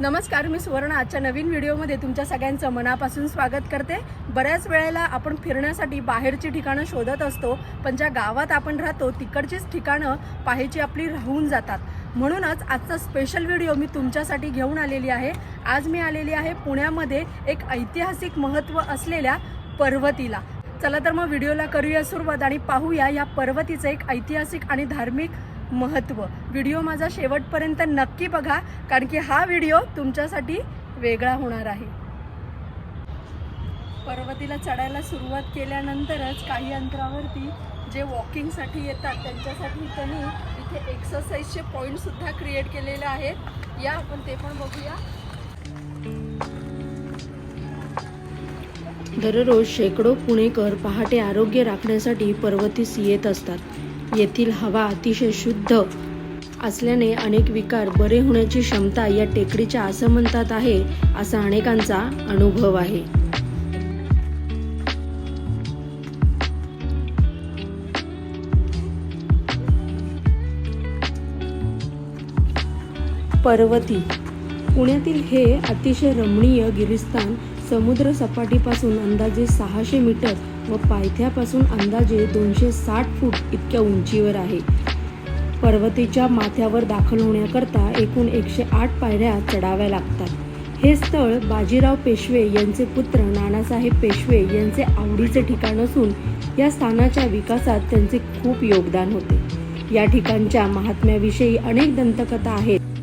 नमस्कार, मी सुवर्ण आजच्या नवीन व्हिडिओमध्ये तुमच्या सगळ्यांचं मनापासून स्वागत करते। बऱ्याच वेळेला आपण फिरण्यासाठी बाहेरची ठिकाणं शोधत असतो, पण ज्या गावात आपण राहतो तिकडचीच ठिकाणं पाहायची आपली राहून जातात। म्हणूनच आजचा स्पेशल व्हिडिओ मी तुमच्यासाठी घेऊन आलेली आहे। आज मी आलेली आहे पुण्यामध्ये एक ऐतिहासिक महत्त्व असलेल्या पर्वतीला। चला तर मग व्हिडिओला करूया सुरुवात आणि पाहूया या पर्वतीचं एक ऐतिहासिक आणि धार्मिक महत्त्व। व्हिडिओ माझा शेवटपर्यंत नक्की बघा, कारण की हा व्हिडिओ तुमच्यासाठी वेगळा होणार आहे। पर्वतीला चढायला सुरुवात केल्यानंतरच काही अंतरावरती जे वॉकिंगसाठी येतात त्यांच्यासाठी त्यांनी इथे एक्सरसाइजचे पॉइंट सुद्धा क्रिएट केलेले आहेत। या आपण ते पण बघूया। दररोज शेकडो पुणेकर पहाटे आरोग्य राखण्यासाठी पर्वतीस येत असतात। येथील हवा अतिशय शुद्ध असल्याने अनेक विकार बरे होण्याची क्षमता या टेकडीच्या आसमंतात आहे, असा अनेकांचा अनुभव आहे। पर्वती पुण्यातील हे अतिशय रमणीय गिरिस्थान समुद्र सपाटीपासून अंदाजे 600 मीटर व पायथ्यापासून अंदाजे 260 फूट इतक्या उंचीवर आहे। पर्वतीच्या माथ्यावर दाखल होण्याकरता एकूण 108 पायऱ्या चढाव्या लागतात। हे स्थळ बाजीराव पेशवे यांचे पुत्र नानासाहेब पेशवे यांचे आवडीचे ठिकाण असून या स्थानाच्या विकासात त्यांचे खूप योगदान होते। या ठिकाणच्या महात्म्याविषयी अनेक दंतकथा आहेत।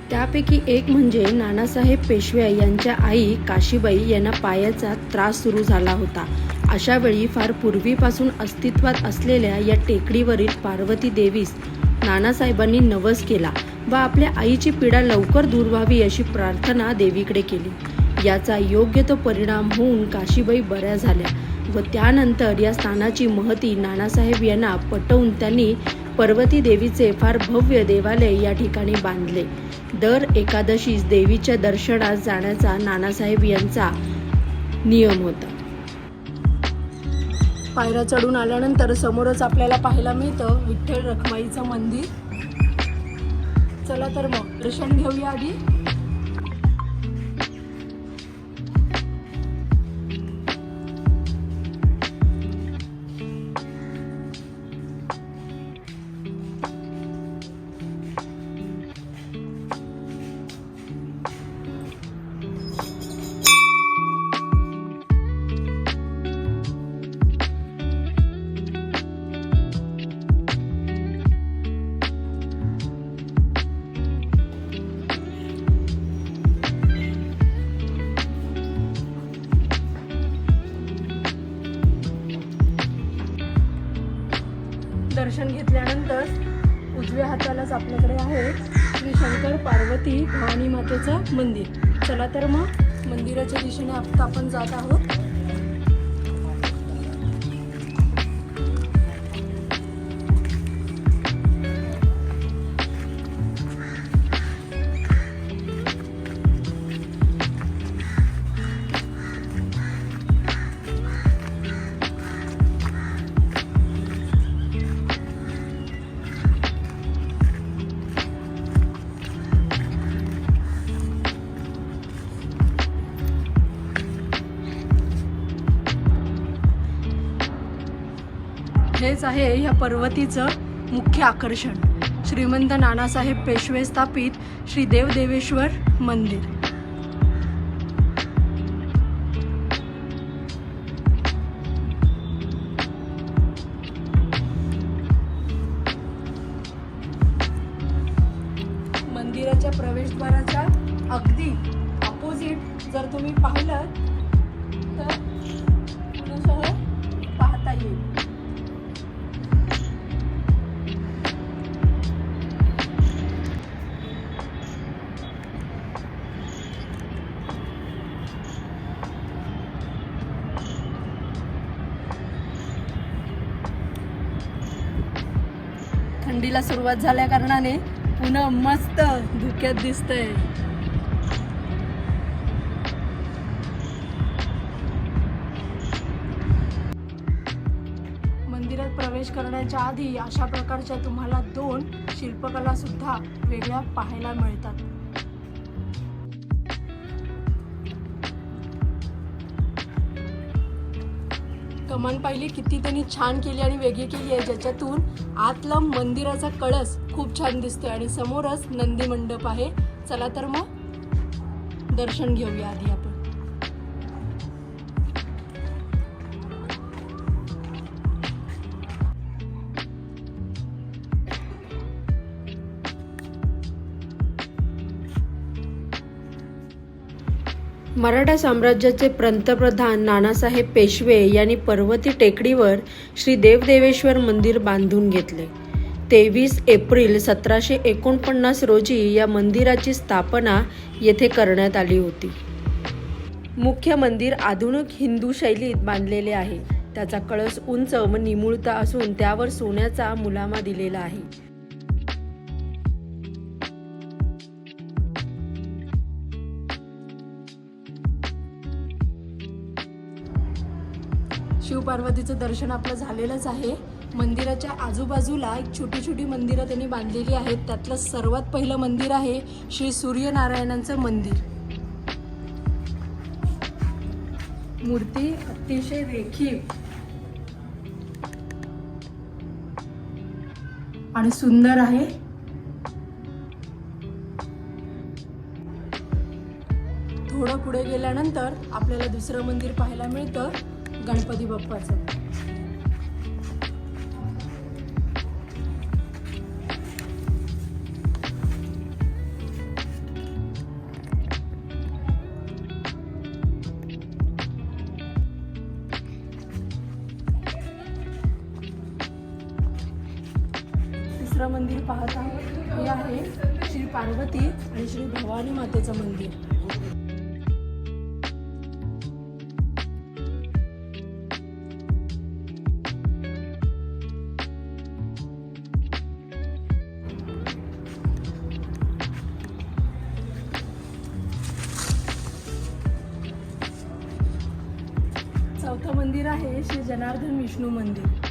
त्यापैकी एक म्हणजे नानासाहेब पेशवे यांच्या आई काशीबाई यांना पायाचा त्रास सुरू झाला होता। अशा वेळी फार पूर्वीपासून अस्तित्वात असलेल्या या टेकडीवरील पार्वती देवीस नानासाहेबांनी नवस केला व आपल्या आईची पीडा लवकर दूर व्हावी अशी प्रार्थना देवीकडे केली। याचा योग्य तो परिणाम होऊन काशीबाई बऱ्या झाल्या व त्यानंतर या स्थानाची महती नानासाहेब यांना पटवून त्यांनी पर्वती देवीचे फार भव्य देवालय या ठिकाणी बांधले। दर एकादशीस देवीच्या दर्शनास जाण्याचा नानासाहेब यांचा नियम होता। पायऱ्या चढून आल्यानंतर समोरच आपल्याला पाहायला मिळतं विठ्ठल रखमाईचं मंदिर। चला तर मग दर्शन घेऊया आधी। दर्शन घेतल्यानंतर उजव्या हातालाच आपल्याकडे आहे श्री शंकर पार्वती भवानी मातेचं मंदिर। चला तर मग मंदिराच्या दिशेने आता आपण जात आहोत। हेच आहे ह्या पर्वतीचं मुख्य आकर्षण, श्रीमंत नानासाहेब पेशवे स्थापित श्री देवदेवेश्वर मंदिर। मंदिराच्या प्रवेशद्वाराच्या अगदी अपोजिट जर तुम्ही पाहिलं तर पुण्यासह पाहता येईल। थंडीला सुरुवात झाल्या कारणाने पुन्हा मस्त धुक्यात दिसतंय। मंदिरात प्रवेश करण्याच्या आधी अशा प्रकारच्या तुम्हाला 2 शिल्पकला सुद्धा वेगळ्या पाहायला मिळतात। कमान पाहिली किती त्यांनी छान केली आणि वेगळी केली आहे, ज्याच्यातून आतला मंदिराचा कळस खूप छान दिसतोय आणि समोरच नंदी मंडप आहे. चला तर मग दर्शन घेऊया आधी आपण. मराठा साम्राज्याचे पंतप्रधान नानासाहेब पेशवे यांनी पर्वती टेकडीवर श्री देवदेवेश्वर मंदिर बांधून घेतले. 23 एप्रिल 1749 रोजी या मंदिराची स्थापना येथे करण्यात आली होती. मुख्य मंदिर आधुनिक हिंदू शैलीत बांधलेले आहे. त्याचा कळस उंच व निमुळता असून त्यावर सोन्याचा मुलामा दिलेला आहे. शिवपार्वतीचं दर्शन आपलं झालेलंच आहे. मंदिराच्या आजूबाजूला एक छोटी छोटी मंदिरं त्यांनी बांधलेली आहेत. त्यातलं सर्वात पहिलं मंदिर आहे श्री सूर्यनारायणांचं मंदिर. मूर्ती अतिशय रेखीव आणि सुंदर आहे. थोडं पुढे गेल्यानंतर आपल्याला दुसरं मंदिर पाहायला मिळतं, गणपती बाप्पाचं. तिसरं मंदिर पाहत आहोत, हे आहे श्री पार्वती आणि श्री भवानी मातेचं मंदिर. चौथं मंदिर आहे श्री जनार्दन विष्णू मंदिर.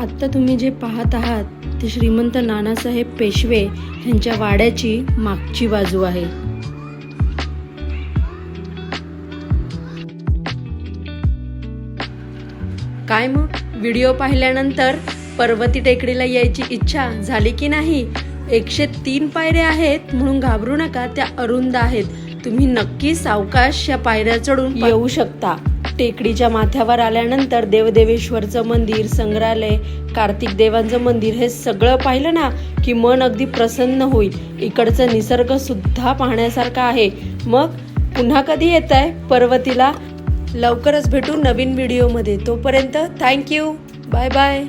आत्ता तुम्ही जे पाहत आहात ते श्रीमंत नानासाहेब पेशवे यांच्या वाड्याची मागची बाजू आहे. काय मग व्हिडिओ पाहिल्यानंतर पर्वती टेकडीला यायची इच्छा झाली की नाही? 103 पायऱ्या आहेत म्हणून घाबरू नका, त्या अरुंद आहेत. तुम्ही नक्की सावकाश या पायऱ्या चढून येऊ शकता. टेकडीच्या माथ्यावर आल्यानंतर देवदेवेश्वरचं मंदिर, संग्रहालय, कार्तिक देवांचं मंदिर हे सगळं पाहिलं ना की मन अगदी प्रसन्न होईल. इकडचं निसर्ग सुद्धा पाहण्यासारखा आहे. मग पुन्हा कधी येताय पर्वतीला? लवकरच भेटू नवीन व्हिडिओमध्ये. तोपर्यंत थँक्यू. Bye bye.